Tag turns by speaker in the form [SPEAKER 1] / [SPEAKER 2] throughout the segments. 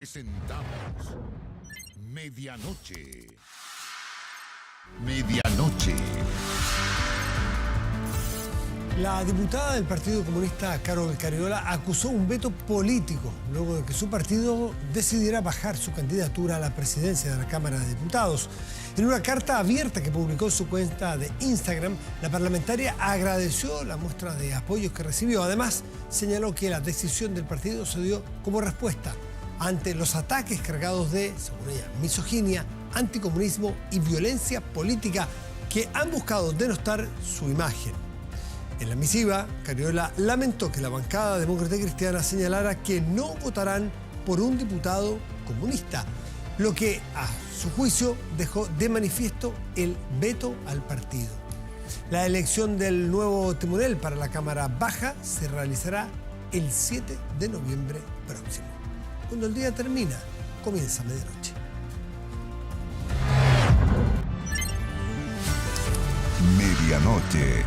[SPEAKER 1] Presentamos Medianoche. Medianoche.
[SPEAKER 2] La diputada del Partido Comunista, Carol Cariola, acusó un veto político luego de que su partido decidiera bajar su candidatura a la presidencia de la Cámara de Diputados. En una carta abierta que publicó en su cuenta de Instagram, la parlamentaria agradeció la muestra de apoyos que recibió. Además, señaló que la decisión del partido se dio como respuesta ante los ataques cargados de, según ella, misoginia, anticomunismo y violencia política que han buscado denostar su imagen. En la misiva, Cariola lamentó que la bancada demócrata y cristiana señalara que no votarán por un diputado comunista, lo que, a su juicio, dejó de manifiesto el veto al partido. La elección del nuevo timonel para la Cámara Baja se realizará el 7 de noviembre próximo. Cuando el día termina, comienza medianoche.
[SPEAKER 1] Medianoche.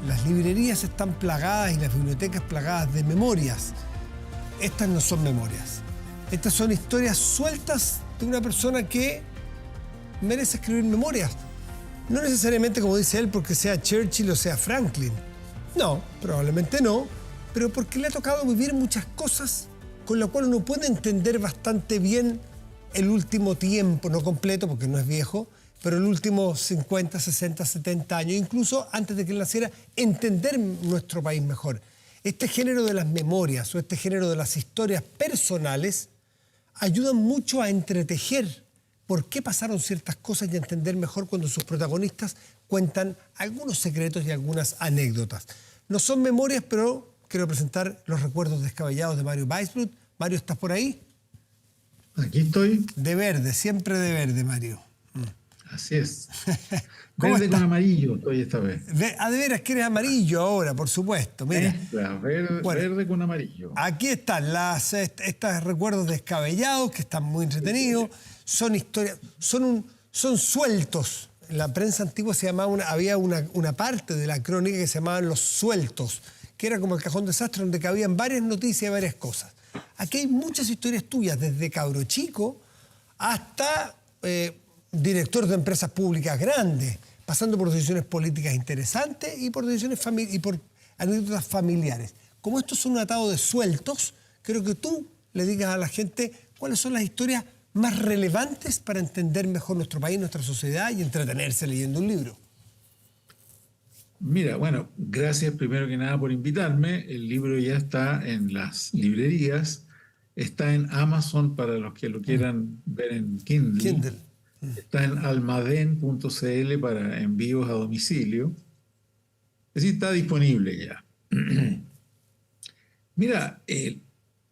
[SPEAKER 2] Las librerías están plagadas y las bibliotecas plagadas de memorias. Estas no son memorias. Estas son historias sueltas de una persona que merece escribir memorias. No necesariamente, como dice él, porque sea Churchill o sea Franklin. No, probablemente no, pero porque le ha tocado vivir muchas cosas con lo cual uno puede entender bastante bien el último tiempo, no completo porque no es viejo, pero el último 50, 60, 70 años, incluso antes de que él naciera, entender nuestro país mejor. Este género de las memorias o este género de las historias personales ayudan mucho a entretejer por qué pasaron ciertas cosas y a entender mejor cuando sus protagonistas cuentan algunos secretos y algunas anécdotas. No son memorias, pero quiero presentar los recuerdos descabellados de Mario Weisbrot. Mario, ¿estás por ahí?
[SPEAKER 3] Aquí estoy.
[SPEAKER 2] De verde, siempre de verde, Mario.
[SPEAKER 3] Así es. Verde con amarillo estoy esta vez.
[SPEAKER 2] De veras que eres amarillo ahora, por supuesto. Mira.
[SPEAKER 3] Verde con amarillo.
[SPEAKER 2] Aquí están estos recuerdos descabellados que están muy entretenidos. Son historias, son sueltos. En la prensa antigua había una parte de la crónica que se llamaban los sueltos, que era como el cajón desastre donde cabían varias noticias y varias cosas. Aquí hay muchas historias tuyas, desde cabro chico hasta director de empresas públicas grandes, pasando por decisiones políticas interesantes y por decisiones y por anécdotas familiares. Como esto es un atado de sueltos, creo que tú le digas a la gente cuáles son las historias más relevantes para entender mejor nuestro país, nuestra sociedad y entretenerse leyendo un libro.
[SPEAKER 3] Mira, bueno, gracias primero que nada por invitarme. El libro ya está en las librerías, está en Amazon para los que lo quieran ver en Kindle. Está en almaden.cl para envíos a domicilio. Es decir, está disponible ya. Mira,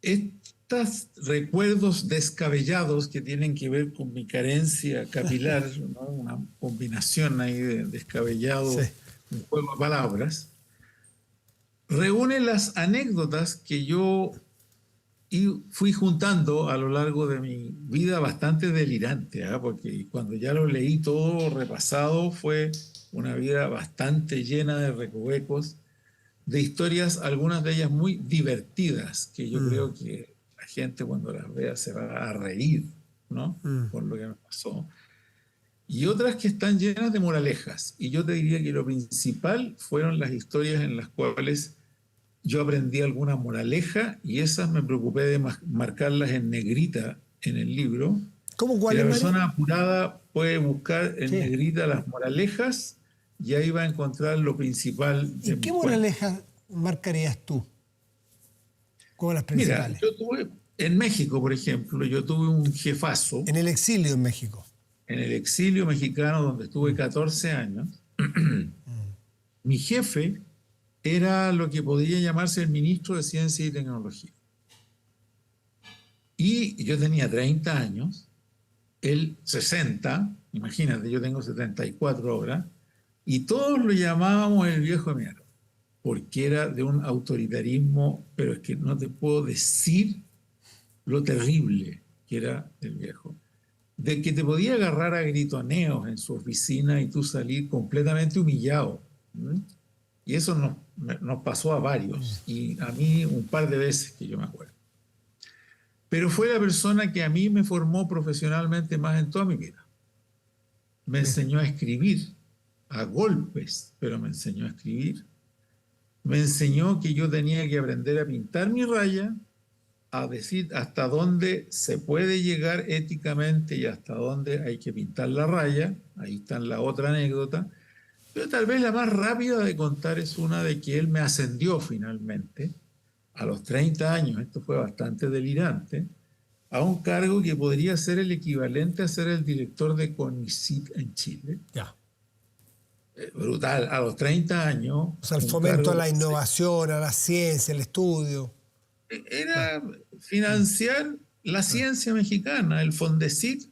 [SPEAKER 3] estos recuerdos descabellados que tienen que ver con mi carencia capilar, ¿no? Una combinación ahí de descabellado, sí, un juego de palabras, reúne las anécdotas que yo fui juntando a lo largo de mi vida bastante delirante, ¿eh? Porque cuando ya lo leí todo repasado fue una vida bastante llena de recovecos, de historias, algunas de ellas muy divertidas, que yo creo que la gente cuando las vea se va a reír, ¿no? Por lo que me pasó. Y otras que están llenas de moralejas. Y yo te diría que lo principal fueron las historias en las cuales yo aprendí alguna moraleja y esas me preocupé de marcarlas en negrita en el libro.
[SPEAKER 2] ¿Cómo cuál?
[SPEAKER 3] La persona apurada puede buscar en negrita las moralejas y ahí va a encontrar lo principal.
[SPEAKER 2] ¿Y qué moralejas marcarías tú como las principales?
[SPEAKER 3] Mira, yo tuve, en México, por ejemplo, yo tuve un jefazo.
[SPEAKER 2] En el exilio en México.
[SPEAKER 3] En el exilio mexicano, donde estuve 14 años, mi jefe era lo que podría llamarse el ministro de Ciencia y Tecnología. Y yo tenía 30 años, él 60, imagínate, yo tengo 74 ahora, y todos lo llamábamos el viejo de mierda, porque era de un autoritarismo, pero es que no te puedo decir lo terrible que era el viejo. De que te podía agarrar a gritoneos en su oficina y tú salir completamente humillado. Y eso nos pasó a varios, y a mí un par de veces que yo me acuerdo. Pero fue la persona que a mí me formó profesionalmente más en toda mi vida. Me enseñó a escribir, a golpes, pero me enseñó a escribir. Me enseñó que yo tenía que aprender a pintar mi raya, a decir hasta dónde se puede llegar éticamente y hasta dónde hay que pintar la raya. Ahí está la otra anécdota. Pero tal vez la más rápida de contar es una de que él me ascendió finalmente, a los 30 años, esto fue bastante delirante, a un cargo que podría ser el equivalente a ser el director de CONICYT en Chile.
[SPEAKER 2] Ya.
[SPEAKER 3] Brutal, a los 30 años.
[SPEAKER 2] O sea, el fomento a la innovación, a la ciencia, el estudio.
[SPEAKER 3] Era financiar la ciencia mexicana, el FONDECYT,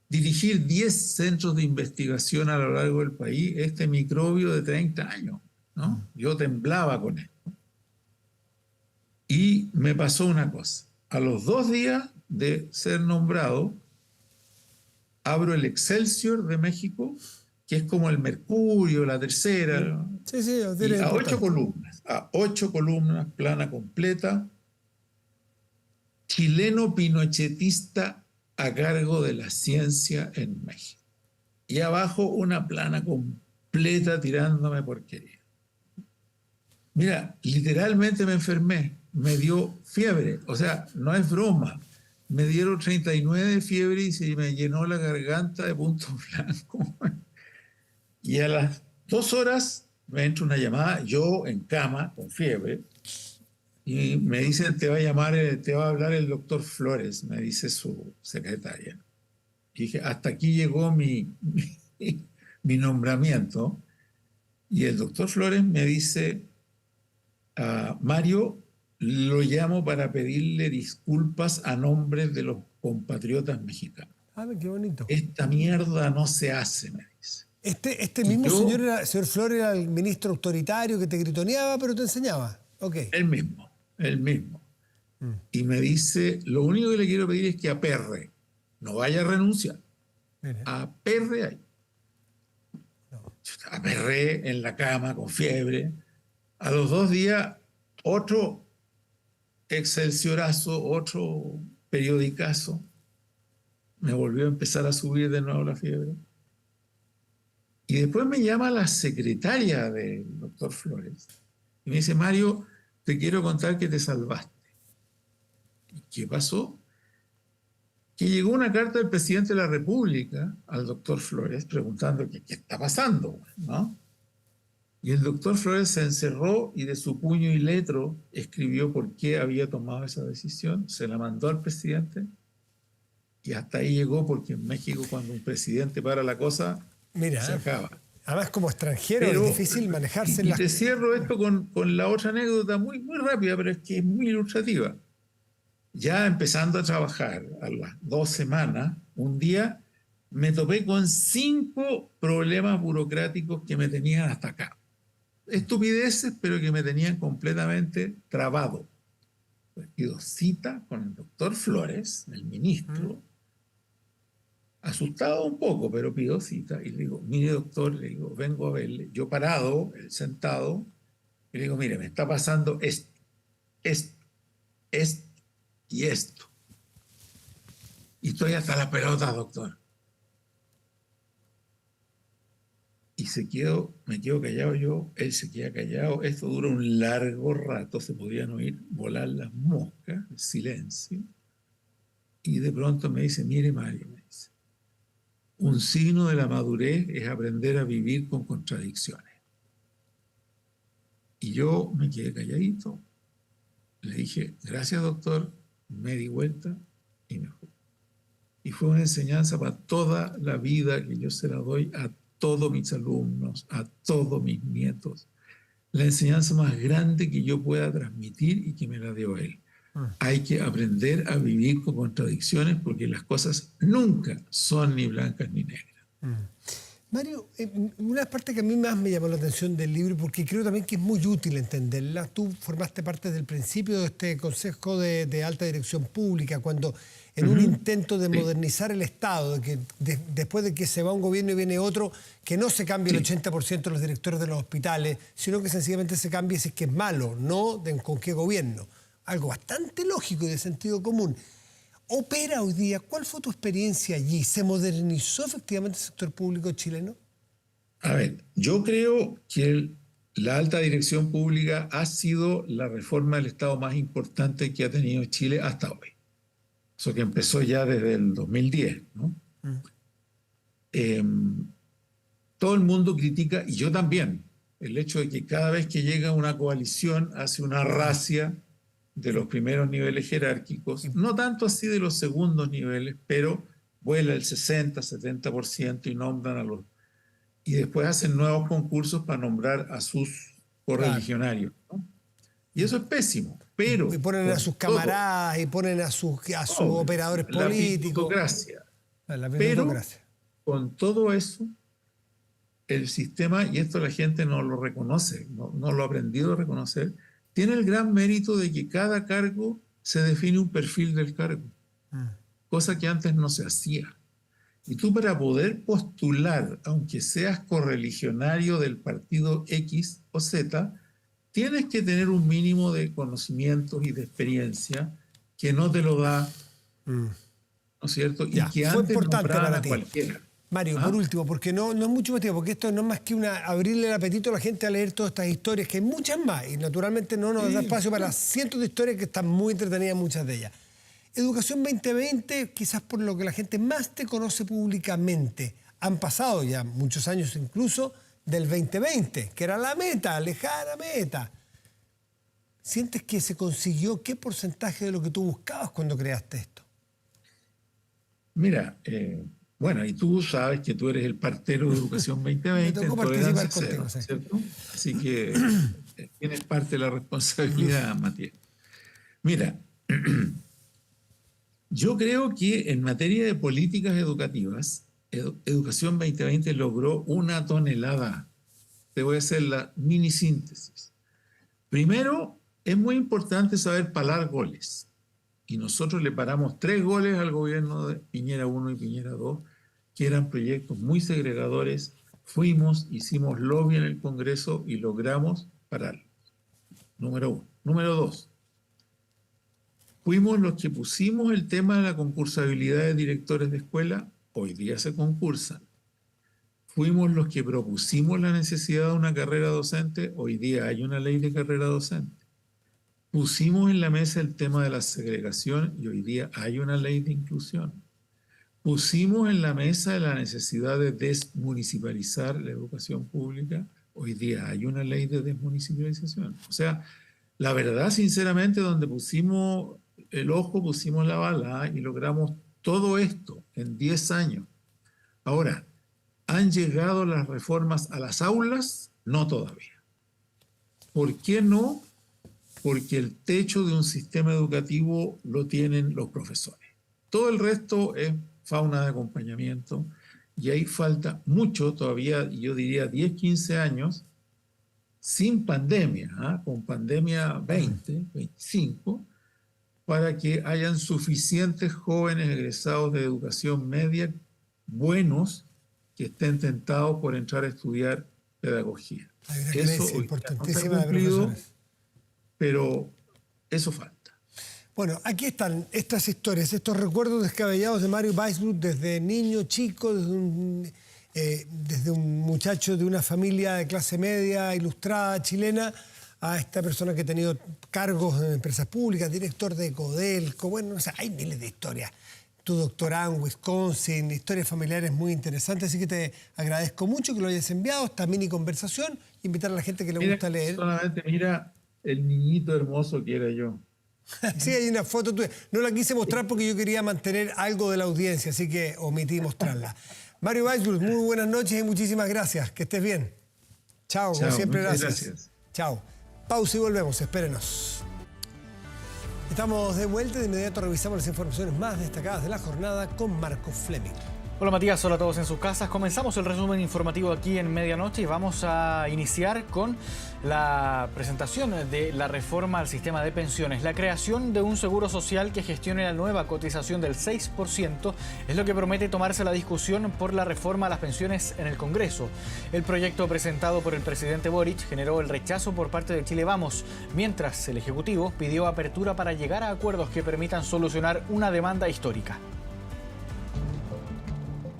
[SPEAKER 3] dirigir 10 centros de investigación a lo largo del país, este microbio de 30 años, ¿no? Yo temblaba con esto. Y me pasó una cosa. A los 2 días de ser nombrado, abro el Excelsior de México, que es como el Mercurio, la Tercera, ¿no?
[SPEAKER 2] Sí,
[SPEAKER 3] y a 8 columnas, plana completa, chileno pinochetista a cargo de la ciencia en México. Y abajo una plana completa tirándome porquería. Mira, literalmente me enfermé, me dio fiebre, o sea, no es broma. Me dieron 39 de fiebre y se me llenó la garganta de puntos blancos. Y a las 2 horas me entra una llamada, yo en cama, con fiebre, y me dicen, te va a hablar el doctor Flores, me dice su secretaria. Y dije, hasta aquí llegó mi nombramiento. Y el doctor Flores me dice, Mario, lo llamo para pedirle disculpas a nombre de los compatriotas mexicanos.
[SPEAKER 2] Qué bonito.
[SPEAKER 3] Esta mierda no se hace, me dice.
[SPEAKER 2] Este mismo señor Flores era el ministro autoritario que te gritoneaba, pero te enseñaba. Okay.
[SPEAKER 3] El mismo. Y me dice, lo único que le quiero pedir es que aperre, no vaya a renunciar. Mira. Aperre ahí. No. Aperré en la cama con fiebre. A los 2 días, otro excelsiorazo, otro periodicazo. Me volvió a empezar a subir de nuevo la fiebre. Y después me llama la secretaria del doctor Flores y me dice, Mario, te quiero contar que te salvaste. ¿Y qué pasó? Que llegó una carta del presidente de la República al doctor Flores preguntando qué está pasando, ¿no? Y el doctor Flores se encerró y de su puño y letra escribió por qué había tomado esa decisión, se la mandó al presidente y hasta ahí llegó, porque en México cuando un presidente para la cosa,
[SPEAKER 2] mira,
[SPEAKER 3] se acaba.
[SPEAKER 2] Además, como extranjero es difícil manejarse.
[SPEAKER 3] Y te cierro esto con la otra anécdota muy rápida, pero es que es muy ilustrativa. Ya empezando a trabajar a las 2 semanas, un día me topé con 5 problemas burocráticos que me tenían hasta acá. Estupideces, pero que me tenían completamente trabado. Pues pido cita con el doctor Flores, el ministro, asustado un poco, pero pido cita y le digo, mire doctor, le digo, vengo a verle. Yo parado, él sentado, y le digo, mire, me está pasando esto y esto. Y estoy hasta la pelota, doctor. Y me quedo callado yo, él se queda callado. Esto dura un largo rato, se podían oír volar las moscas, el silencio. Y de pronto me dice, mire Mario, me dice, un signo de la madurez es aprender a vivir con contradicciones. Y yo me quedé calladito, le dije, gracias doctor, me di vuelta y me fui. Y fue una enseñanza para toda la vida que yo se la doy a todos mis alumnos, a todos mis nietos. La enseñanza más grande que yo pueda transmitir y que me la dio él. Hay que aprender a vivir con contradicciones porque las cosas nunca son ni blancas ni negras.
[SPEAKER 2] Mario, una parte que a mí más me llamó la atención del libro, porque creo también que es muy útil entenderla. Tú formaste parte del principio de este Consejo de Alta Dirección Pública, cuando en un intento de modernizar el Estado, de que después de que se va un gobierno y viene otro, que no se cambie el 80% de los directores de los hospitales, sino que sencillamente se cambie si es que es malo, no con qué gobierno. Algo bastante lógico y de sentido común. Opera hoy día. ¿Cuál fue tu experiencia allí? ¿Se modernizó efectivamente el sector público chileno?
[SPEAKER 3] A ver, yo creo que la alta dirección pública ha sido la reforma del Estado más importante que ha tenido Chile hasta hoy. Eso que empezó ya desde el 2010, ¿no? Todo el mundo critica, y yo también, el hecho de que cada vez que llega una coalición hace una racia de los primeros niveles jerárquicos, no tanto así de los segundos niveles, pero vuela el 60-70% y nombran a los... Y después hacen nuevos concursos para nombrar a sus correligionarios, ¿no? Y eso es pésimo, pero...
[SPEAKER 2] Y ponen a sus camaradas y ponen a sus operadores políticos.
[SPEAKER 3] La pitutocracia. Pero con todo eso, el sistema, y esto la gente no lo reconoce, no lo ha aprendido a reconocer, tiene el gran mérito de que cada cargo se define un perfil del cargo, cosa que antes no se hacía. Y tú, para poder postular, aunque seas correligionario del partido X o Z, tienes que tener un mínimo de conocimientos y de experiencia que no te lo da, ¿no es cierto? Y que antes nombraban a cualquiera.
[SPEAKER 2] Mario, por último, porque no es mucho más tiempo, porque esto no es más que abrirle el apetito a la gente a leer todas estas historias, que hay muchas más, y naturalmente no nos da espacio para cientos de historias que están muy entretenidas, muchas de ellas. Educación 2020, quizás por lo que la gente más te conoce públicamente. Han pasado ya muchos años incluso del 2020, que era la meta, lejana meta. ¿Sientes que se consiguió qué porcentaje de lo que tú buscabas cuando creaste esto?
[SPEAKER 3] Mira, bueno, y tú sabes que tú eres el partero de Educación 2020. Me
[SPEAKER 2] tocó participar contigo,
[SPEAKER 3] ¿cierto? Así que tienes parte de la responsabilidad, Matías. Mira, yo creo que en materia de políticas educativas, Educación 2020 logró 1 tonelada. Te voy a hacer la mini síntesis. Primero, es muy importante saber parar goles. Y nosotros le paramos 3 goles al gobierno de Piñera 1 y Piñera 2, que eran proyectos muy segregadores. Fuimos, hicimos lobby en el Congreso y logramos pararlos. Número 1. Número 2. Fuimos los que pusimos el tema de la concursabilidad de directores de escuela. Hoy día se concursan. Fuimos los que propusimos la necesidad de una carrera docente. Hoy día hay una ley de carrera docente. Pusimos en la mesa el tema de la segregación y hoy día hay una ley de inclusión. Pusimos en la mesa la necesidad de desmunicipalizar la educación pública. Hoy día hay una ley de desmunicipalización. O sea, la verdad, sinceramente, donde pusimos el ojo, pusimos la bala y logramos todo esto en 10 años. Ahora, ¿han llegado las reformas a las aulas? No todavía. ¿Por qué no? Porque el techo de un sistema educativo lo tienen los profesores. Todo el resto es fauna de acompañamiento y ahí falta mucho todavía, yo diría 10, 15 años, sin pandemia, con pandemia 20, 25, para que hayan suficientes jóvenes egresados de educación media buenos que estén tentados por entrar a estudiar pedagogía.
[SPEAKER 2] Eso importantísima de profesores.
[SPEAKER 3] Pero eso falta.
[SPEAKER 2] Bueno, aquí están estas historias, estos recuerdos descabellados de Mario Weissbruch desde niño, chico, desde un muchacho de una familia de clase media, ilustrada, chilena, a esta persona que ha tenido cargos en empresas públicas, director de Codelco, bueno, o sea, hay miles de historias. Tu doctorado en Wisconsin, historias familiares muy interesantes, así que te agradezco mucho que lo hayas enviado, esta mini conversación, invitar a la gente que le gusta leer.
[SPEAKER 3] Solamente mira el niñito hermoso que era yo.
[SPEAKER 2] Sí, hay una foto tuya. No la quise mostrar porque yo quería mantener algo de la audiencia, así que omití mostrarla. Mario Weissbruch, muy buenas noches y muchísimas gracias. Que estés bien. Chao, como siempre, gracias. Chao. Pausa y volvemos, espérenos. Estamos de vuelta y de inmediato revisamos las informaciones más destacadas de la jornada con Marco Fleming.
[SPEAKER 1] Hola Matías, hola a todos en sus casas. Comenzamos el resumen informativo aquí en Medianoche y vamos a iniciar con la presentación de la reforma al sistema de pensiones. La creación de un seguro social que gestione la nueva cotización del 6% es lo que promete tomarse la discusión por la reforma a las pensiones en el Congreso. El proyecto presentado por el presidente Boric generó el rechazo por parte de Chile Vamos, mientras el Ejecutivo pidió apertura para llegar a acuerdos que permitan solucionar una demanda histórica.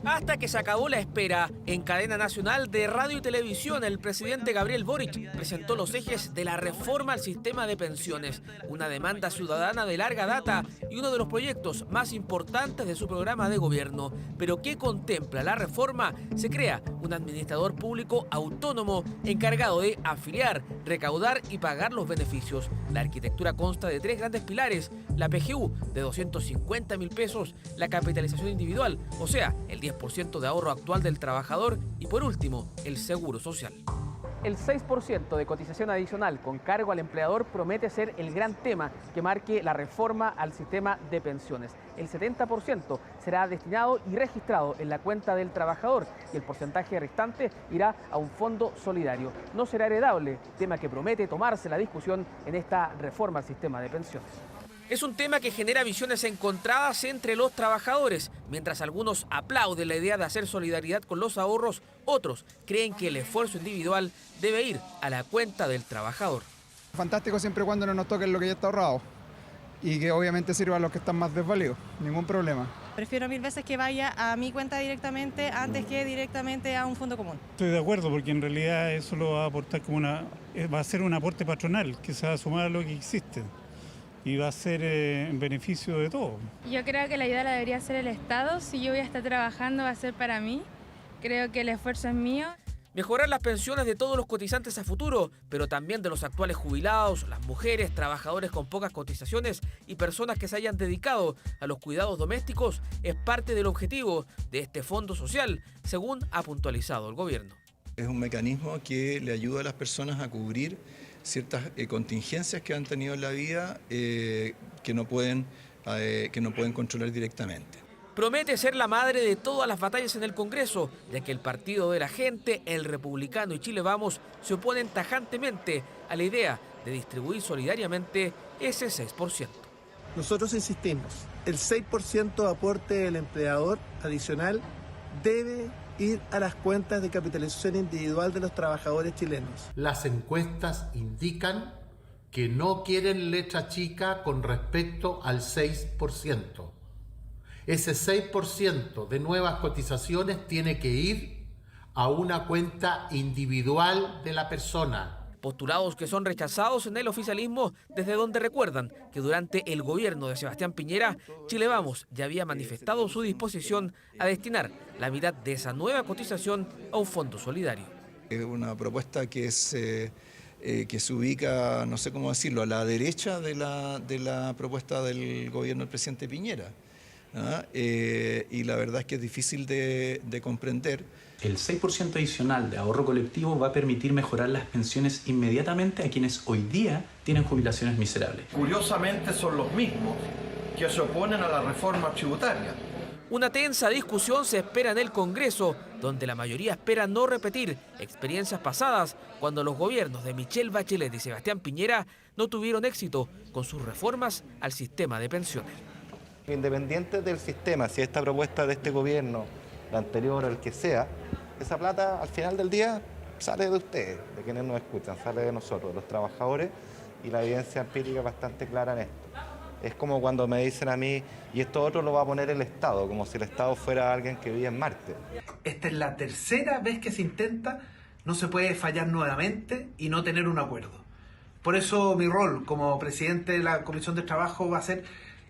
[SPEAKER 4] Hasta que se acabó la espera, en cadena nacional de radio y televisión, el presidente Gabriel Boric presentó los ejes de la reforma al sistema de pensiones, una demanda ciudadana de larga data y uno de los proyectos más importantes de su programa de gobierno. Pero ¿qué contempla la reforma? Se crea un administrador público autónomo encargado de afiliar, recaudar y pagar los beneficios. La arquitectura consta de 3 grandes pilares: la PGU de 250.000 pesos, la capitalización individual, o sea, el 10% de ahorro actual del trabajador, y por último, el seguro social. El 6% de cotización adicional con cargo al empleador promete ser el gran tema que marque la reforma al sistema de pensiones. El 70% será destinado y registrado en la cuenta del trabajador y el porcentaje restante irá a un fondo solidario. No será heredable, tema que promete tomarse la discusión en esta reforma al sistema de pensiones. Es un tema que genera visiones encontradas entre los trabajadores. Mientras algunos aplauden la idea de hacer solidaridad con los ahorros, otros creen que el esfuerzo individual debe ir a la cuenta del trabajador.
[SPEAKER 5] Fantástico siempre y cuando no nos toquen lo que ya está ahorrado y que obviamente sirva a los que están más desvalidos, ningún problema.
[SPEAKER 6] Prefiero 1000 veces que vaya a mi cuenta directamente antes que directamente a un fondo común.
[SPEAKER 7] Estoy de acuerdo, porque en realidad eso lo va a aportar va a ser un aporte patronal que se va a sumar a lo que existe. Y va a ser en beneficio de todos.
[SPEAKER 8] Yo creo que la ayuda la debería hacer el Estado. Si yo voy a estar trabajando, va a ser para mí. Creo que el esfuerzo es mío.
[SPEAKER 4] Mejorar las pensiones de todos los cotizantes a futuro, pero también de los actuales jubilados, las mujeres, trabajadores con pocas cotizaciones y personas que se hayan dedicado a los cuidados domésticos, es parte del objetivo de este fondo social, según ha puntualizado el gobierno.
[SPEAKER 9] Es un mecanismo que le ayuda a las personas a cubrir ciertas contingencias que han tenido en la vida que no pueden controlar directamente.
[SPEAKER 4] Promete ser la madre de todas las batallas en el Congreso, ya que el Partido de la Gente, el Republicano y Chile Vamos se oponen tajantemente a la idea de distribuir solidariamente ese 6%.
[SPEAKER 10] Nosotros insistimos, el 6% de aporte del empleador adicional debe ir a las cuentas de capitalización individual de los trabajadores chilenos.
[SPEAKER 11] Las encuestas indican que no quieren letra chica con respecto al 6%. Ese 6% de nuevas cotizaciones tiene que ir a una cuenta individual de la persona.
[SPEAKER 4] Postulados que son rechazados en el oficialismo, desde donde recuerdan que durante el gobierno de Sebastián Piñera, Chile Vamos ya había manifestado su disposición a destinar la mitad de esa nueva cotización a un fondo solidario.
[SPEAKER 9] Es una propuesta que se ubica, no sé cómo decirlo, a la derecha de la propuesta del gobierno del presidente Piñera. Y la verdad es que es difícil de comprender.
[SPEAKER 12] El 6% adicional de ahorro colectivo va a permitir mejorar las pensiones inmediatamente a quienes hoy día tienen jubilaciones miserables.
[SPEAKER 13] Curiosamente son los mismos que se oponen a la reforma tributaria.
[SPEAKER 4] Una tensa discusión se espera en el Congreso, donde la mayoría espera no repetir experiencias pasadas cuando los gobiernos de Michelle Bachelet y Sebastián Piñera no tuvieron éxito con sus reformas al sistema de pensiones.
[SPEAKER 14] Independiente del sistema, si esta propuesta de este gobierno, la anterior o el que sea, esa plata al final del día sale de ustedes, de quienes nos escuchan, sale de nosotros, los trabajadores, y la evidencia empírica es bastante clara en esto. Es como cuando me dicen a mí, y esto otro lo va a poner el Estado, como si el Estado fuera alguien que vive en Marte.
[SPEAKER 15] Esta es la tercera vez que se intenta, no se puede fallar nuevamente y no tener un acuerdo. Por eso mi rol como presidente de la Comisión de Trabajo va a ser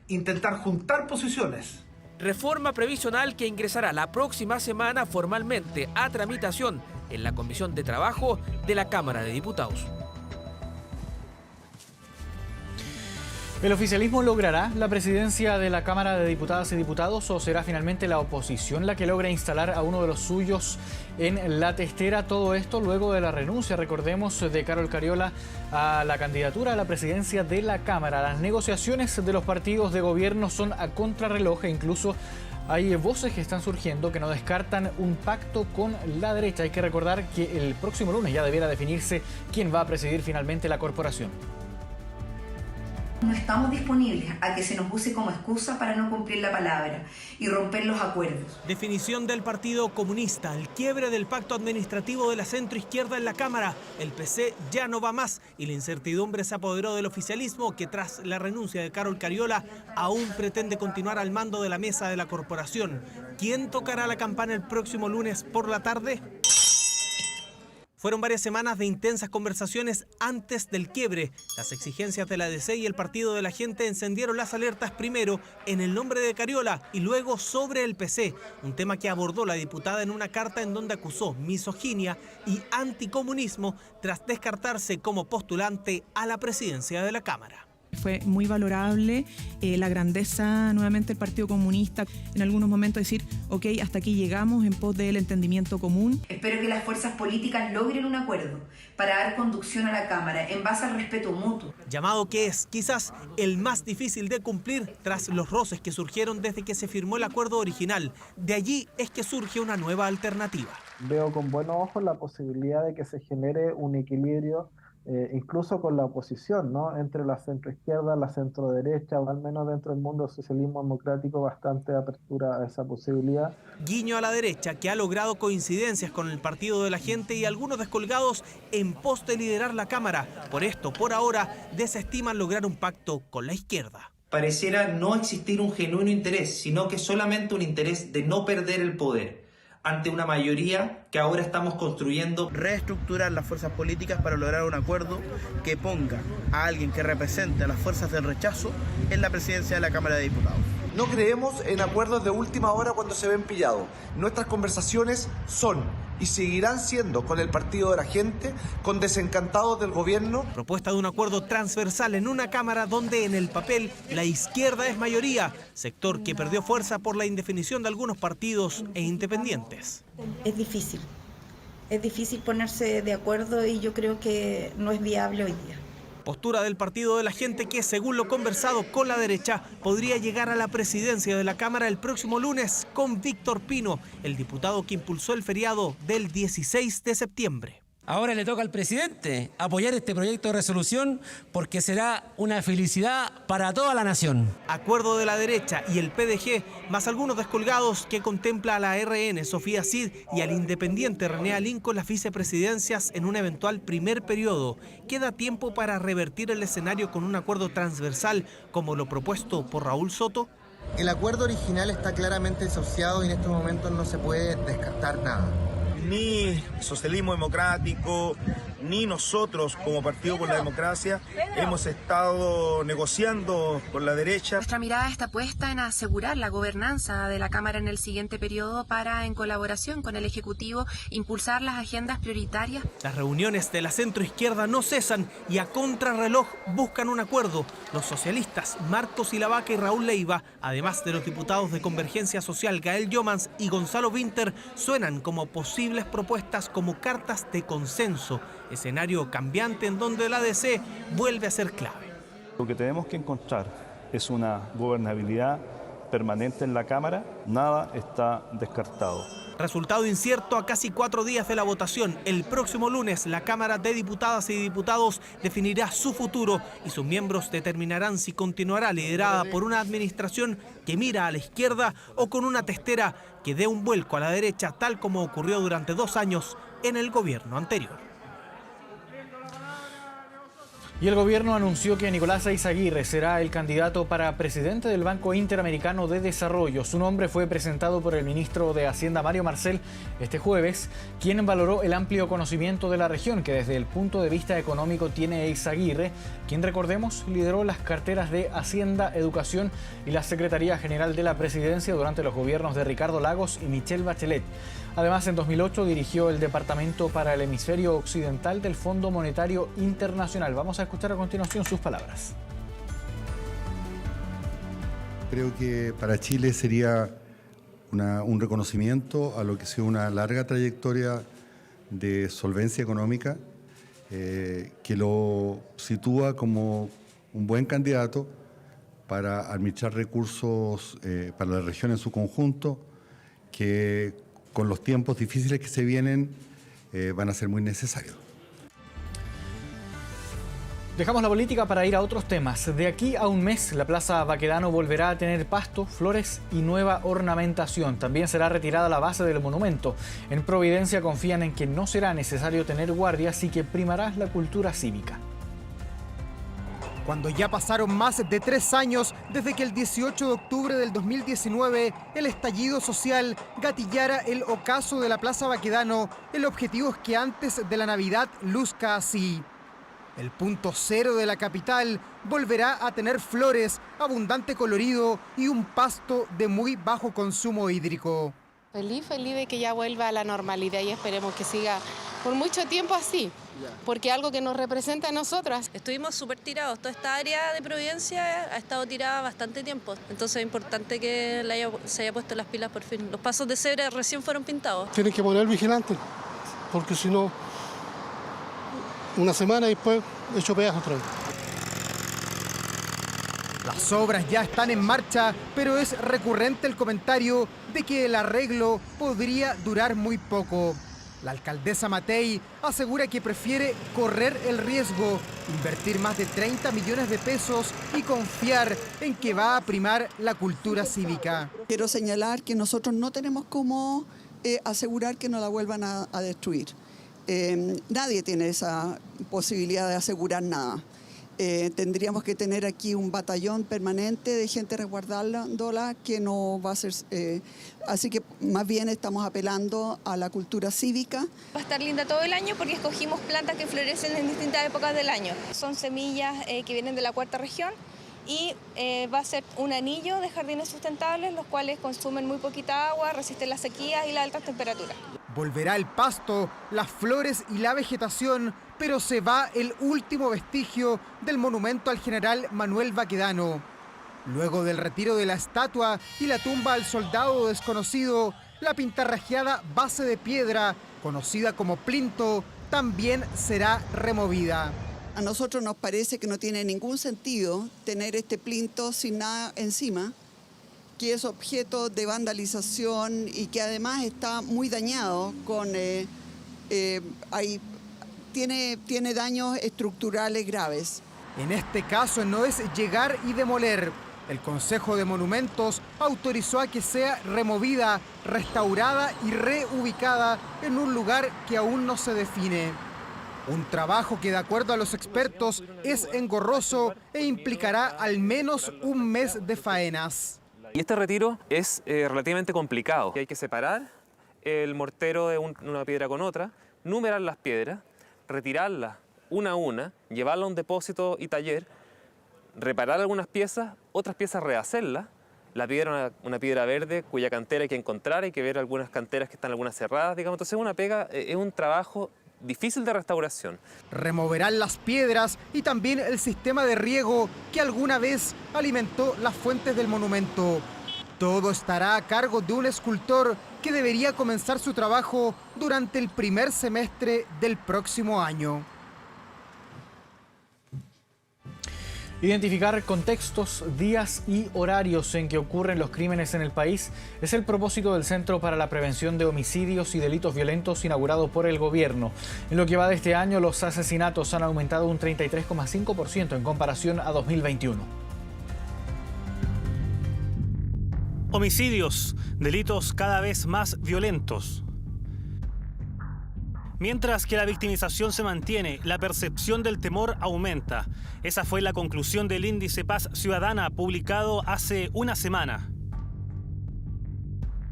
[SPEAKER 15] intentar juntar posiciones.
[SPEAKER 4] Reforma previsional que ingresará la próxima semana formalmente a tramitación en la Comisión de Trabajo de la Cámara de Diputados.
[SPEAKER 1] ¿El oficialismo logrará la presidencia de la Cámara de Diputadas y Diputados o será finalmente la oposición la que logra instalar a uno de los suyos en la testera? Todo esto luego de la renuncia, recordemos, de Carol Cariola a la candidatura a la presidencia de la Cámara. Las negociaciones de los partidos de gobierno son a contrarreloj e incluso hay voces que están surgiendo que no descartan un pacto con la derecha. Hay que recordar que el próximo lunes ya debiera definirse quién va a presidir finalmente la corporación.
[SPEAKER 16] No estamos disponibles a que se nos use como excusa para no cumplir la palabra y romper los acuerdos.
[SPEAKER 4] Definición del Partido Comunista, el quiebre del pacto administrativo de la centroizquierda en la Cámara. El PC ya no va más y la incertidumbre se apoderó del oficialismo, que tras la renuncia de Carol Cariola aún pretende continuar al mando de la mesa de la corporación. ¿Quién tocará la campana el próximo lunes por la tarde? Fueron varias semanas de intensas conversaciones antes del quiebre. Las exigencias de la ADC y el Partido de la Gente encendieron las alertas primero en el nombre de Cariola y luego sobre el PC, un tema que abordó la diputada en una carta en donde acusó misoginia y anticomunismo tras descartarse como postulante a la presidencia de la Cámara.
[SPEAKER 17] Fue muy valorable la grandeza nuevamente del Partido Comunista. En algunos momentos decir, ok, hasta aquí llegamos en pos del entendimiento común.
[SPEAKER 16] Espero que las fuerzas políticas logren un acuerdo para dar conducción a la Cámara en base al respeto mutuo.
[SPEAKER 4] Llamado que es quizás el más difícil de cumplir tras los roces que surgieron desde que se firmó el acuerdo original. De allí es que surge una nueva alternativa.
[SPEAKER 10] Veo con buenos ojos la posibilidad de que se genere un equilibrio incluso con la oposición, ¿no? Entre la centroizquierda, la centroderecha, o al menos dentro del mundo del socialismo democrático, bastante apertura a esa posibilidad.
[SPEAKER 4] Guiño a la derecha, que ha logrado coincidencias con el Partido de la Gente y algunos descolgados en pos de liderar la Cámara. Por esto, por ahora, desestiman lograr un pacto con la izquierda.
[SPEAKER 18] Pareciera no existir un genuino interés, sino que solamente un interés de no perder el poder ante una mayoría que ahora estamos construyendo.
[SPEAKER 19] Reestructurar las fuerzas políticas para lograr un acuerdo que ponga a alguien que represente a las fuerzas del rechazo en la presidencia de la Cámara de Diputados.
[SPEAKER 20] No creemos en acuerdos de última hora cuando se ven pillados. Nuestras conversaciones son y seguirán siendo con el Partido de la Gente, con desencantados del gobierno.
[SPEAKER 4] Propuesta de un acuerdo transversal en una Cámara donde en el papel la izquierda es mayoría, sector que perdió fuerza por la indefinición de algunos partidos e independientes.
[SPEAKER 16] Es difícil ponerse de acuerdo y yo creo que no es viable hoy día.
[SPEAKER 4] Postura del Partido de la Gente que, según lo conversado con la derecha, podría llegar a la presidencia de la Cámara el próximo lunes con Víctor Pino, el diputado que impulsó el feriado del 16 de septiembre.
[SPEAKER 21] Ahora le toca al presidente apoyar este proyecto de resolución porque será una felicidad para toda la nación.
[SPEAKER 4] Acuerdo de la derecha y el PDG, más algunos descolgados que contempla a la RN Sofía Cid y al independiente René Alín con las vicepresidencias en un eventual primer periodo. Queda tiempo para revertir el escenario con un acuerdo transversal como lo propuesto por Raúl Soto.
[SPEAKER 22] El acuerdo original está claramente desahuciado y en estos momentos no se puede descartar nada.
[SPEAKER 23] Ni socialismo democrático, ni nosotros como Partido por la Democracia hemos estado negociando con la derecha.
[SPEAKER 24] Nuestra mirada está puesta en asegurar la gobernanza de la Cámara en el siguiente periodo para, en colaboración con el Ejecutivo, impulsar las agendas prioritarias.
[SPEAKER 4] Las reuniones de la centroizquierda no cesan y a contrarreloj buscan un acuerdo. Los socialistas Marcos Ilavaca y Raúl Leiva, además de los diputados de Convergencia Social Gael Yomans y Gonzalo Winter, suenan como posibles propuestas como cartas de consenso, escenario cambiante en donde la ADC vuelve a ser clave.
[SPEAKER 25] Lo que tenemos que encontrar es una gobernabilidad permanente en la Cámara, nada está descartado.
[SPEAKER 4] Resultado incierto a casi 4 días de la votación. El próximo lunes la Cámara de Diputadas y Diputados definirá su futuro y sus miembros determinarán si continuará liderada por una administración que mira a la izquierda o con una testera que dé un vuelco a la derecha, tal como ocurrió durante 2 años en el gobierno anterior.
[SPEAKER 1] Y el gobierno anunció que Nicolás Eyzaguirre será el candidato para presidente del Banco Interamericano de Desarrollo. Su nombre fue presentado por el ministro de Hacienda, Mario Marcel, este jueves, quien valoró el amplio conocimiento de la región que desde el punto de vista económico tiene Eyzaguirre, quien, recordemos, lideró las carteras de Hacienda, Educación y la Secretaría General de la Presidencia durante los gobiernos de Ricardo Lagos y Michelle Bachelet. Además, en 2008 dirigió el Departamento para el Hemisferio Occidental del Fondo Monetario Internacional. Vamos a escuchar a continuación sus palabras.
[SPEAKER 26] Creo que para Chile sería un reconocimiento a lo que ha sido una larga trayectoria de solvencia económica, que lo sitúa como un buen candidato para administrar recursos para la región en su conjunto, que con los tiempos difíciles que se vienen van a ser muy necesarios.
[SPEAKER 1] Dejamos la política para ir a otros temas. De aquí a un mes, la Plaza Baquedano volverá a tener pasto, flores y nueva ornamentación. También será retirada la base del monumento. En Providencia confían en que no será necesario tener guardias y que primará la cultura cívica.
[SPEAKER 2] Cuando ya pasaron más de 3 años desde que el 18 de octubre del 2019 el estallido social gatillara el ocaso de la Plaza Baquedano, el objetivo es que antes de la Navidad luzca así. El punto cero de la capital volverá a tener flores, abundante colorido y un pasto de muy bajo consumo hídrico.
[SPEAKER 3] Feliz de que ya vuelva a la normalidad y esperemos que siga por mucho tiempo así, porque es algo que nos representa a nosotras.
[SPEAKER 5] Estuvimos súper tirados, toda esta área de Providencia ha estado tirada bastante tiempo, entonces es importante que se haya puesto las pilas por fin. Los pasos de cebra recién fueron pintados.
[SPEAKER 6] Tienen que poner vigilante, porque si no, una semana y después hecho pedazos otra vez.
[SPEAKER 2] Las obras ya están en marcha, pero es recurrente el comentario de que el arreglo podría durar muy poco. La alcaldesa Matei asegura que prefiere correr el riesgo, invertir más de 30 millones de pesos y confiar en que va a primar la cultura cívica.
[SPEAKER 7] Quiero señalar que nosotros no tenemos cómo asegurar que no la vuelvan a destruir. Nadie tiene esa posibilidad de asegurar nada. Tendríamos que tener aquí un batallón permanente de gente resguardándola que no va a ser... así que más bien estamos apelando a la cultura cívica.
[SPEAKER 8] Va a estar linda todo el año porque escogimos plantas que florecen en distintas épocas del año. Son semillas que vienen de la 4ª región y va a ser un anillo de jardines sustentables, los cuales consumen muy poquita agua, resisten las sequías y las altas temperaturas.
[SPEAKER 2] Volverá el pasto, las flores y la vegetación, pero se va el último vestigio del monumento al general Manuel Baquedano. Luego del retiro de la estatua y la tumba al soldado desconocido, la pintarrajeada base de piedra, conocida como plinto, también será removida.
[SPEAKER 7] A nosotros nos parece que no tiene ningún sentido tener este plinto sin nada encima, que es objeto de vandalización y que además está muy dañado, tiene daños estructurales graves.
[SPEAKER 2] En este caso no es llegar y demoler. El Consejo de Monumentos autorizó a que sea removida, restaurada y reubicada en un lugar que aún no se define. Un trabajo que, de acuerdo a los expertos, es engorroso e implicará al menos un mes de faenas.
[SPEAKER 27] Y este retiro es relativamente complicado. Hay que separar el mortero de una piedra con otra, numerar las piedras, retirarlas una a una, llevarla a un depósito y taller, reparar algunas piezas, otras piezas rehacerlas. La piedra, una piedra verde cuya cantera hay que encontrar, hay que ver algunas canteras que están algunas cerradas, digamos. Entonces es un trabajo difícil de restauración.
[SPEAKER 2] Removerán las piedras y también el sistema de riego que alguna vez alimentó las fuentes del monumento. Todo estará a cargo de un escultor que debería comenzar su trabajo durante el primer semestre del próximo año.
[SPEAKER 1] Identificar contextos, días y horarios en que ocurren los crímenes en el país es el propósito del Centro para la Prevención de Homicidios y Delitos Violentos inaugurado por el gobierno. En lo que va de este año, los asesinatos han aumentado un 33,5% en comparación a 2021.
[SPEAKER 28] Homicidios, delitos cada vez más violentos. Mientras que la victimización se mantiene, la percepción del temor aumenta. Esa fue la conclusión del índice Paz Ciudadana publicado hace una semana.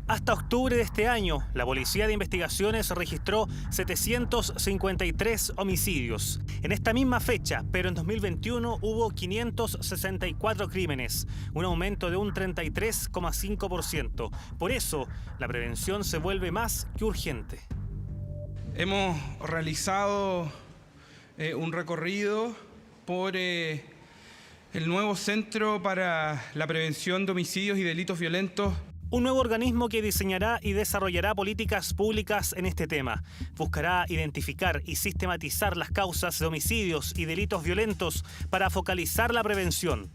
[SPEAKER 28] Hasta octubre de este año, la Policía de Investigaciones registró 753 homicidios. En esta misma fecha, pero en 2021, hubo 564 crímenes, un aumento de un 33,5%. Por eso, la prevención se vuelve más que urgente.
[SPEAKER 29] Hemos realizado un recorrido por el nuevo Centro para la Prevención de Homicidios y Delitos Violentos.
[SPEAKER 28] Un nuevo organismo que diseñará y desarrollará políticas públicas en este tema. Buscará identificar y sistematizar las causas de homicidios y delitos violentos para focalizar la prevención.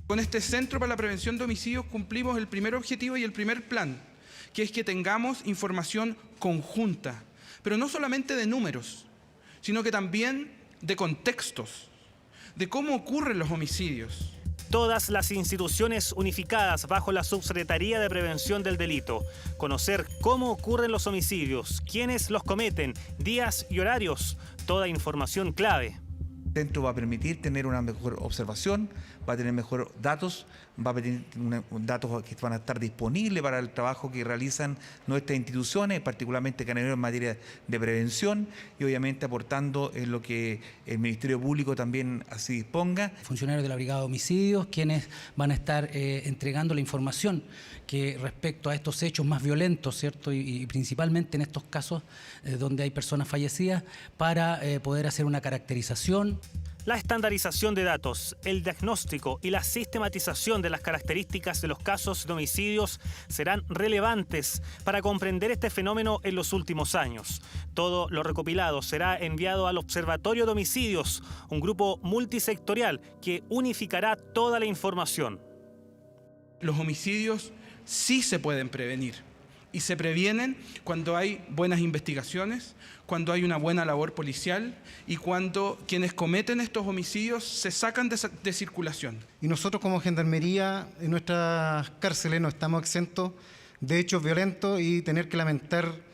[SPEAKER 29] Con este Centro para la Prevención de Homicidios cumplimos el primer objetivo y el primer plan, que es que tengamos información conjunta, pero no solamente de números, sino que también de contextos, de cómo ocurren los homicidios.
[SPEAKER 28] Todas las instituciones unificadas bajo la Subsecretaría de Prevención del Delito. Conocer cómo ocurren los homicidios, quiénes los cometen, días y horarios. Toda información clave.
[SPEAKER 9] El centro va a permitir tener una mejor observación, va a tener mejores datos, va a tener datos que van a estar disponibles para el trabajo que realizan nuestras instituciones, particularmente Carabineros en materia de prevención y obviamente aportando en lo que el Ministerio Público también así disponga.
[SPEAKER 10] Funcionarios de la Brigada de Homicidios, quienes van a estar entregando la información que respecto a estos hechos más violentos, ¿cierto? Y principalmente en estos casos donde hay personas fallecidas, para poder hacer una caracterización.
[SPEAKER 28] La estandarización de datos, el diagnóstico y la sistematización de las características de los casos de homicidios serán relevantes para comprender este fenómeno en los últimos años. Todo lo recopilado será enviado al Observatorio de Homicidios, un grupo multisectorial que unificará toda la información.
[SPEAKER 29] Los homicidios sí se pueden prevenir y se previenen cuando hay buenas investigaciones, cuando hay una buena labor policial y cuando quienes cometen estos homicidios se sacan de circulación.
[SPEAKER 2] Y nosotros como Gendarmería en nuestras cárceles no estamos exentos de hechos violentos y tener que lamentar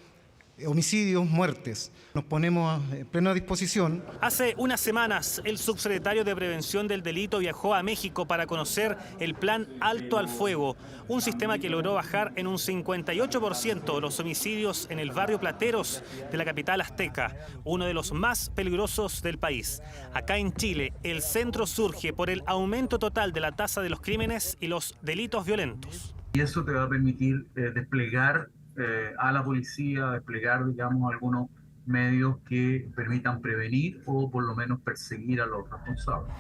[SPEAKER 2] homicidios, muertes. Nos ponemos en plena disposición.
[SPEAKER 28] Hace unas semanas, el subsecretario de Prevención del Delito viajó a México para conocer el Plan Alto al Fuego, un sistema que logró bajar en un 58% los homicidios en el barrio Plateros de la capital azteca, uno de los más peligrosos del país. Acá en Chile, el centro surge por el aumento total de la tasa de los crímenes y los delitos violentos.
[SPEAKER 11] Y eso te va a permitir desplegar a la policía, desplegar, digamos, algunos medios que permitan prevenir o por lo menos perseguir a los responsables.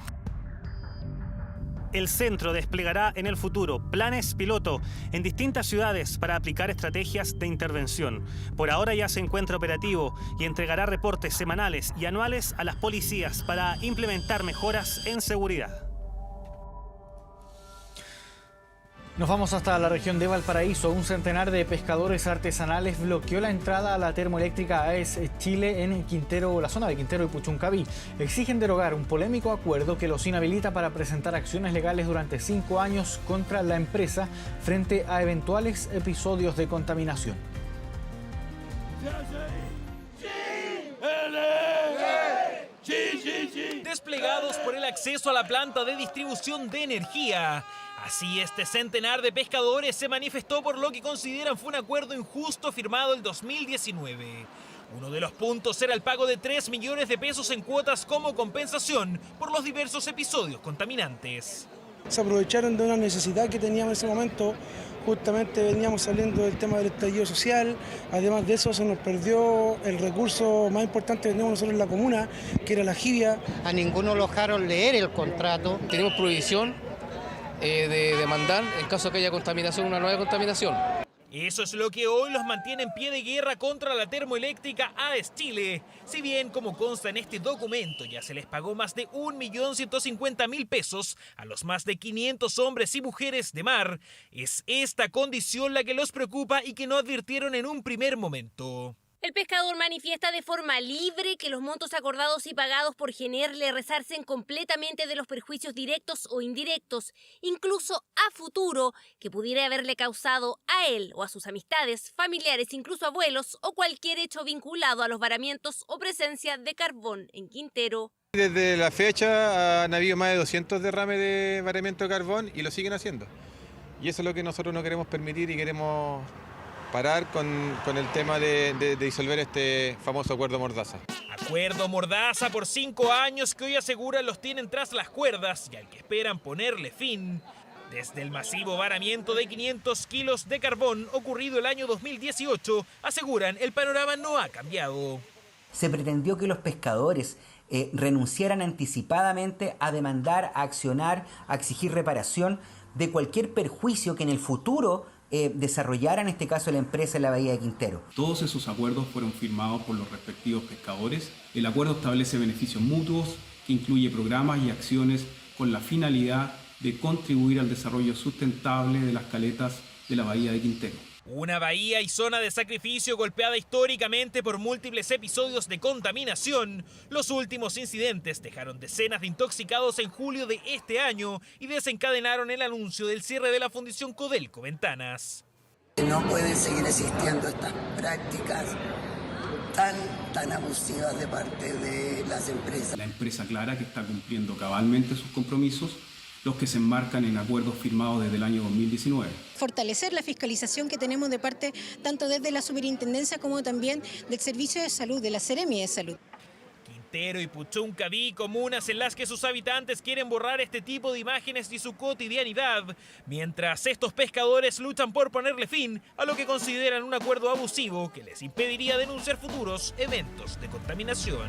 [SPEAKER 28] El centro desplegará en el futuro planes piloto en distintas ciudades para aplicar estrategias de intervención. Por ahora ya se encuentra operativo y entregará reportes semanales y anuales a las policías para implementar mejoras en seguridad.
[SPEAKER 1] Nos vamos hasta la región de Valparaíso. Un centenar de pescadores artesanales bloqueó la entrada a la termoeléctrica AES Chile en Quintero, la zona de Quintero y Puchuncaví. Exigen derogar un polémico acuerdo que los inhabilita para presentar acciones legales durante 5 años contra la empresa frente a eventuales episodios de contaminación.
[SPEAKER 12] Desplegados por el acceso a la planta de distribución de energía. Así, este centenar de pescadores se manifestó por lo que consideran fue un acuerdo injusto firmado el 2019. Uno de los puntos era el pago de 3 millones de pesos en cuotas como compensación por los diversos episodios contaminantes.
[SPEAKER 13] Se aprovecharon de una necesidad que teníamos en ese momento. Justamente veníamos saliendo del tema del estallido social. Además de eso, se nos perdió el recurso más importante que tenemos nosotros en la comuna, que era la jibia.
[SPEAKER 14] A ninguno lo dejaron leer el contrato.
[SPEAKER 15] Tenemos prohibición de demandar en caso de que haya contaminación, una nueva contaminación.
[SPEAKER 12] Eso es lo que hoy los mantiene en pie de guerra contra la termoeléctrica AES Chile. Si bien, como consta en este documento, ya se les pagó más de 1.150.000 pesos a los más de 500 hombres y mujeres de mar, es esta condición la que los preocupa y que no advirtieron en un primer momento.
[SPEAKER 17] El pescador manifiesta de forma libre que los montos acordados y pagados por GENER le resarcen completamente de los perjuicios directos o indirectos, incluso a futuro, que pudiera haberle causado a él o a sus amistades, familiares, incluso abuelos, o cualquier hecho vinculado a los varamientos o presencia de carbón en Quintero.
[SPEAKER 18] Desde la fecha han habido más de 200 derrames de varamiento de carbón y lo siguen haciendo. Y eso es lo que nosotros no queremos permitir y queremos parar con el tema de disolver este famoso acuerdo Mordaza.
[SPEAKER 12] Acuerdo Mordaza por 5 años que hoy aseguran los tienen tras las cuerdas y al que esperan ponerle fin. Desde el masivo varamiento de 500 kilos de carbón ocurrido el año 2018, aseguran el panorama no ha cambiado.
[SPEAKER 30] Se pretendió que los pescadores renunciaran anticipadamente a demandar, a accionar, a exigir reparación de cualquier perjuicio que en el futuro desarrollara en este caso la empresa en la Bahía de Quintero.
[SPEAKER 31] Todos esos acuerdos fueron firmados por los respectivos pescadores. El acuerdo establece beneficios mutuos que incluye programas y acciones con la finalidad de contribuir al desarrollo sustentable de las caletas de la bahía de Quintero.
[SPEAKER 12] Una bahía y zona de sacrificio golpeada históricamente por múltiples episodios de contaminación. Los últimos incidentes dejaron decenas de intoxicados en julio de este año y desencadenaron el anuncio del cierre de la Fundición Codelco Ventanas.
[SPEAKER 3] No pueden seguir existiendo estas prácticas tan abusivas de parte de las empresas.
[SPEAKER 31] La empresa aclara que está cumpliendo cabalmente sus compromisos, los que se enmarcan en acuerdos firmados desde el año 2019.
[SPEAKER 4] Fortalecer la fiscalización que tenemos de parte tanto desde la Superintendencia como también del Servicio de Salud, de la Seremi de Salud.
[SPEAKER 12] Quintero y Puchuncaví, comunas en las que sus habitantes quieren borrar este tipo de imágenes de su cotidianidad, mientras estos pescadores luchan por ponerle fin a lo que consideran un acuerdo abusivo que les impediría denunciar futuros eventos de contaminación.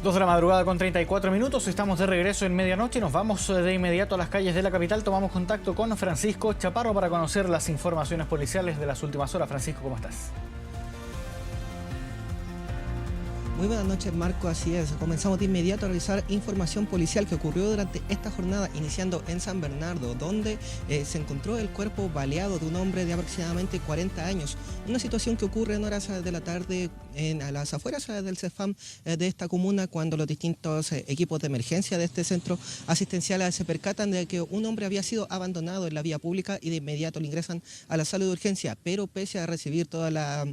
[SPEAKER 1] 2 de la madrugada con 34 minutos, estamos de regreso en medianoche. Nos vamos de inmediato a las calles de la capital. Tomamos contacto con Francisco Chaparro para conocer las informaciones policiales de las últimas horas. Francisco, ¿cómo estás?
[SPEAKER 16] Muy buenas noches, Marco, así es. Comenzamos de inmediato a revisar información policial que ocurrió durante esta jornada, iniciando en San Bernardo, donde se encontró el cuerpo baleado de un hombre de aproximadamente 40 años. Una situación que ocurre en horas de la tarde a las afueras del CEFAM de esta comuna, cuando los distintos equipos de emergencia de este centro asistencial se percatan de que un hombre había sido abandonado en la vía pública y de inmediato le ingresan a la sala de urgencia, pero pese a recibir toda la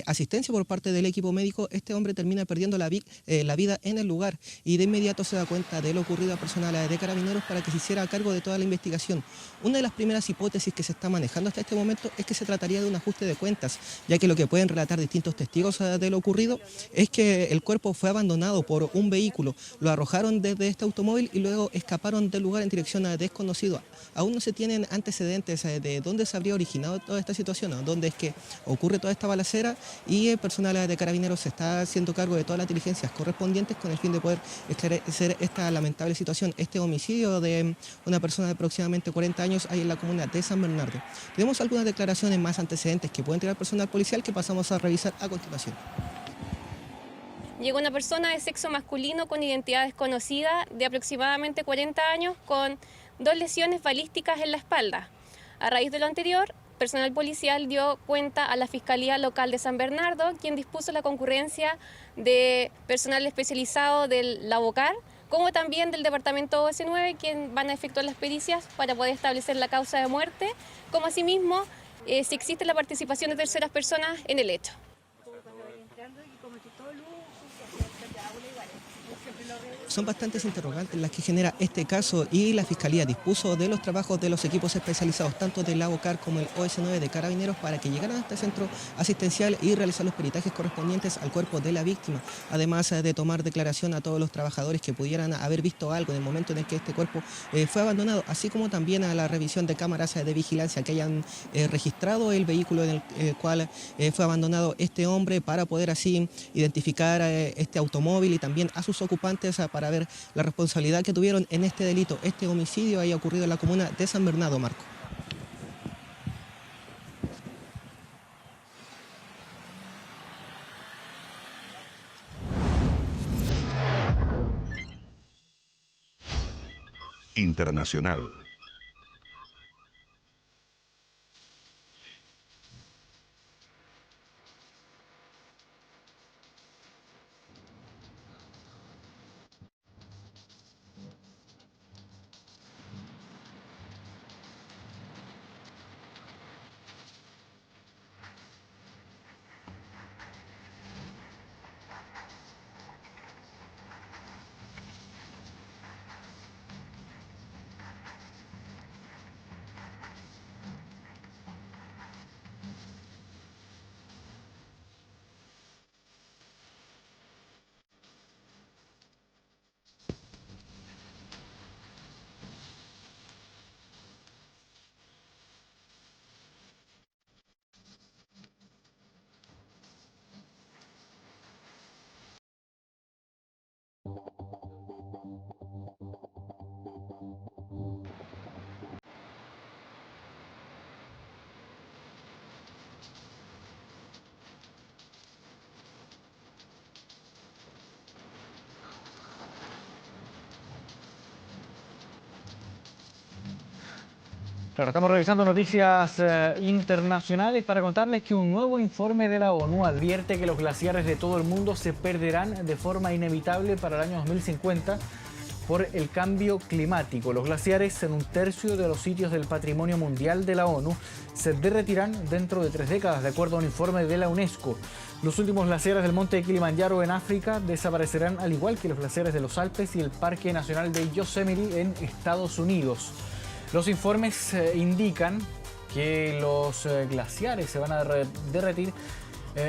[SPEAKER 16] asistencia por parte del equipo médico, este hombre termina perdiendo la vida en el lugar y de inmediato se da cuenta de lo ocurrido a personal de Carabineros para que se hiciera a cargo de toda la investigación. Una de las primeras hipótesis que se está manejando hasta este momento es que se trataría de un ajuste de cuentas, ya que lo que pueden relatar distintos testigos de lo ocurrido es que el cuerpo fue abandonado por un vehículo, lo arrojaron desde este automóvil y luego escaparon del lugar en dirección a desconocido. Aún no se tienen antecedentes de dónde se habría originado toda esta situación, dónde es que ocurre toda esta balacera, y el personal de Carabineros se está haciendo cargo de todas las diligencias correspondientes con el fin de poder esclarecer esta lamentable situación, este homicidio de una persona de aproximadamente 40 años ahí en la comuna de San Bernardo. Tenemos algunas declaraciones más antecedentes que pueden tirar personal policial que pasamos a revisar a continuación.
[SPEAKER 8] Llegó una persona de sexo masculino con identidad desconocida de aproximadamente 40 años con 2 lesiones balísticas en la espalda. A raíz de lo anterior, personal policial dio cuenta a la Fiscalía Local de San Bernardo, quien dispuso la concurrencia de personal especializado del LABOCAR, como también del Departamento OS9, quien van a efectuar las pericias para poder establecer la causa de muerte, como asimismo si existe la participación de terceras personas en el hecho.
[SPEAKER 16] Son bastantes interrogantes las que genera este caso y la Fiscalía dispuso de los trabajos de los equipos especializados tanto del LABOCAR como el OS9 de Carabineros para que llegaran a este centro asistencial y realizar los peritajes correspondientes al cuerpo de la víctima, además de tomar declaración a todos los trabajadores que pudieran haber visto algo en el momento en el que este cuerpo fue abandonado, así como también a la revisión de cámaras de vigilancia que hayan registrado el vehículo en el cual fue abandonado este hombre, para poder así identificar este automóvil y también a sus ocupantes para ver la responsabilidad que tuvieron en este delito. Este homicidio haya ocurrido en la comuna de San Bernardo, Marco.
[SPEAKER 19] Internacional.
[SPEAKER 1] Claro, estamos revisando noticias internacionales para contarles que un nuevo informe de la ONU advierte que los glaciares de todo el mundo se perderán de forma inevitable para el año 2050 por el cambio climático. Los glaciares en un tercio de los sitios del patrimonio mundial de la ONU se derretirán dentro de 3 décadas, de acuerdo a un informe de la UNESCO. Los últimos glaciares del monte Kilimanjaro en África desaparecerán, al igual que los glaciares de los Alpes y el Parque Nacional de Yosemite en Estados Unidos. Los informes indican que los glaciares se van a derretir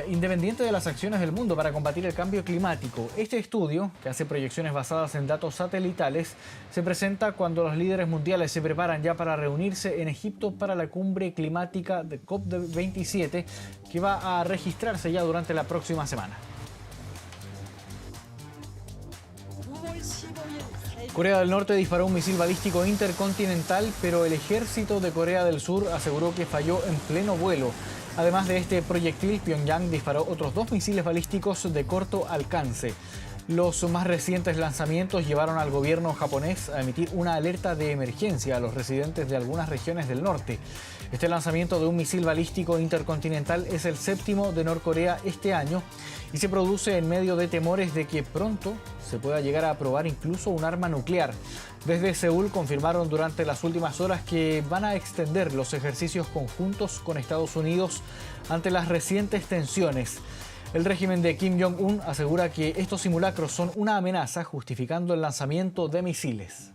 [SPEAKER 1] independiente de las acciones del mundo para combatir el cambio climático. Este estudio, que hace proyecciones basadas en datos satelitales, se presenta cuando los líderes mundiales se preparan ya para reunirse en Egipto para la cumbre climática de COP27, que va a registrarse ya durante la próxima semana. Corea del Norte disparó un misil balístico intercontinental, pero el ejército de Corea del Sur aseguró que falló en pleno vuelo. Además de este proyectil, Pyongyang disparó otros 2 misiles balísticos de corto alcance. Los más recientes lanzamientos llevaron al gobierno japonés a emitir una alerta de emergencia a los residentes de algunas regiones del norte. Este lanzamiento de un misil balístico intercontinental es el 7º de Norcorea este año y se produce en medio de temores de que pronto se pueda llegar a probar incluso un arma nuclear. Desde Seúl confirmaron durante las últimas horas que van a extender los ejercicios conjuntos con Estados Unidos ante las recientes tensiones. El régimen de Kim Jong-un asegura que estos simulacros son una amenaza, justificando el lanzamiento de misiles.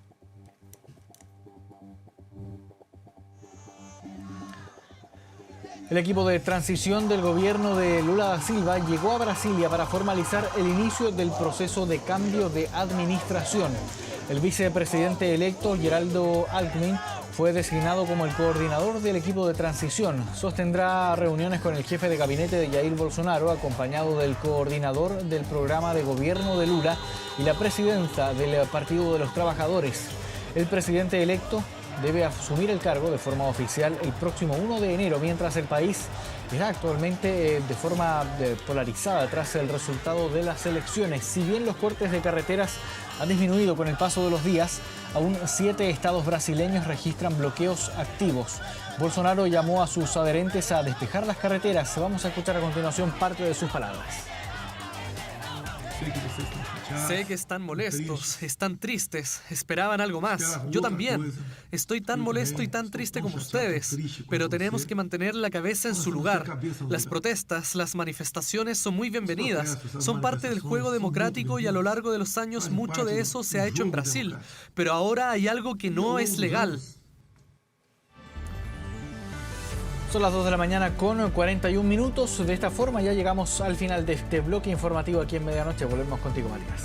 [SPEAKER 1] El equipo de transición del gobierno de Lula da Silva llegó a Brasilia para formalizar el inicio del proceso de cambio de administración. El vicepresidente electo, Geraldo Alckmin, fue designado como el coordinador del equipo de transición. Sostendrá reuniones con el jefe de gabinete de Jair Bolsonaro, acompañado del coordinador del programa de gobierno de Lula y la presidenta del Partido de los Trabajadores. El presidente electo debe asumir el cargo de forma oficial el próximo 1 de enero, mientras el país está actualmente de forma polarizada tras el resultado de las elecciones. Si bien los cortes de carreteras han disminuido con el paso de los días, aún 7 estados brasileños registran bloqueos activos. Bolsonaro llamó a sus adherentes a despejar las carreteras. Vamos a escuchar a continuación parte de sus palabras.
[SPEAKER 5] Sé que están molestos, están tristes, esperaban algo más. Yo también. Estoy tan molesto y tan triste como ustedes, pero tenemos que mantener la cabeza en su lugar. Las protestas, las manifestaciones son muy bienvenidas, son parte del juego democrático y a lo largo de los años mucho de eso se ha hecho en Brasil, pero ahora hay algo que no es legal.
[SPEAKER 1] Son las 2 de la mañana con 41 minutos. De esta forma ya llegamos al final de este bloque informativo aquí en Medianoche. Volvemos contigo, Matías.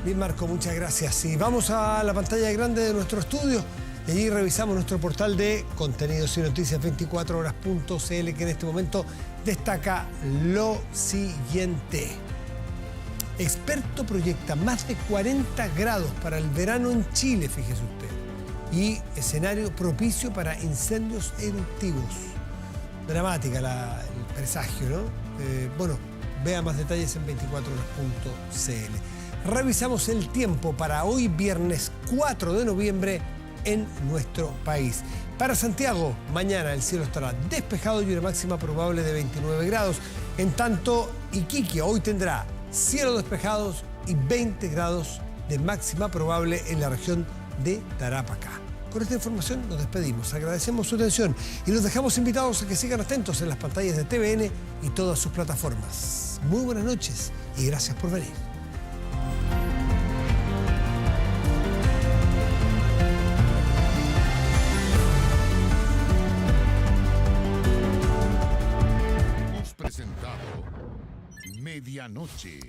[SPEAKER 6] Bien, Marco, muchas gracias. Y vamos a la pantalla grande de nuestro estudio y allí revisamos nuestro portal de contenidos y noticias 24horas.cl, que en este momento destaca lo siguiente. Experto proyecta más de 40 grados para el verano en Chile, fíjese usted. Y escenario propicio para incendios eruptivos. Dramática el presagio, ¿no? Bueno, vea más detalles en 24horas.cl. Revisamos el tiempo para hoy, viernes 4 de noviembre, en nuestro país. Para Santiago, mañana el cielo estará despejado y una máxima probable de 29 grados. En tanto, Iquique hoy tendrá cielos despejados y 20 grados de máxima probable en la región de Tarapacá. Con esta información nos despedimos, agradecemos su atención y los dejamos invitados a que sigan atentos en las pantallas de TVN y todas sus plataformas. Muy buenas noches y gracias por venir.
[SPEAKER 7] Hemos presentado Medianoche.